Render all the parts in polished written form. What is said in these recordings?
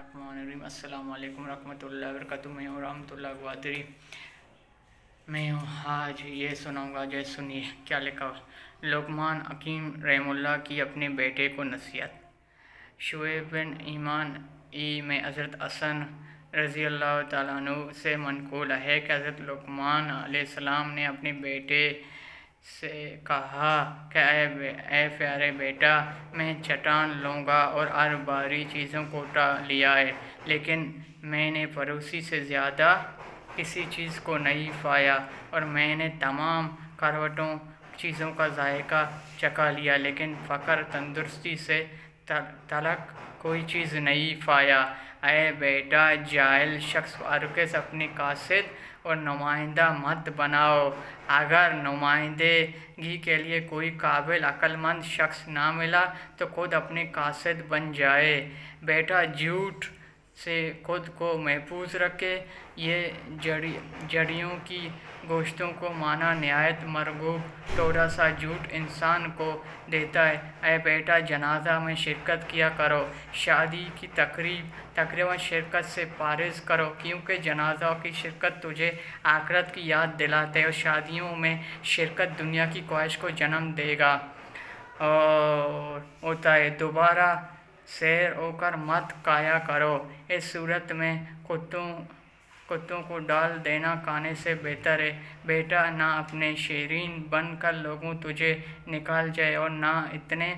बिस्मिल्लाहिर्रहमानिर्रहीम। अस्सलाम वालेकुम रहमतुल्लाहि व बरकातुहू। मैं हूँ रहमतुल्लाह ग्वादरी। मैं आज ये सुनाऊँगा, जैसे सुनिए क्या लिखा हुआ। लुक़मान हकीम रहमुल्लाह की अपने बेटे को नसीहत। शुएब बिन ईमान में हज़रत हसन रज़ी अल्लाह तआला अन्हु से मनक़ूल है कि हज़रत लुक़मान अलैहिस्सलाम ने अपने बेटे से कहा कि ऐ प्यारे बेटा, मैं चट्टान लूँगा और हर बारी चीज़ों को उठा लिया है, लेकिन मैंने पड़ोसी से ज़्यादा किसी चीज़ को नहीं पाया, और मैंने तमाम करवटों चीज़ों का जायका चखा लिया, लेकिन फ़क्र तंदुरुस्ती से तलक कोई चीज़ नहीं पाया। ऐ बेटा, जाहिल शख्स हरगिज़ अपने कासिद और नुमाइंदा मत बनाओ। अगर नुमाइंदगी के लिए कोई काबिल अक्लमंद शख्स ना मिला तो खुद अपने कासिद बन जाए। बेटा, झूठ से खुद को महफूज रखे। ये जड़ियों की गोश्तों को माना नहायत मरगूब थोड़ा सा झूठ इंसान को देता है। ऐ बेटा, जनाजा में शिरकत किया करो। शादी की तकरीबन शिरकत से परहेज़ करो, क्योंकि जनाज़ों की शिरकत तुझे आखिरत की याद दिलाते है, और शादियों में शिरकत दुनिया की ख्वाहिश को जन्म देगा और होता है। दोबारा सैर होकर मत खाया करो। इस सूरत में कुत्तों को डाल देना खाने से बेहतर है। बेटा, ना अपने शेरीन बन कर लोगों तुझे निकाल जाए, और ना इतने।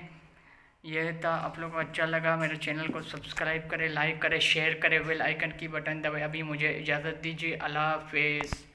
यह था। आप लोगों को अच्छा लगा मेरे चैनल को सब्सक्राइब करें, लाइक करें, शेयर करें, बेल आइकन की बटन दबाएं। अभी मुझे इजाज़त दीजिए। अल्लाह हाफ़िज़।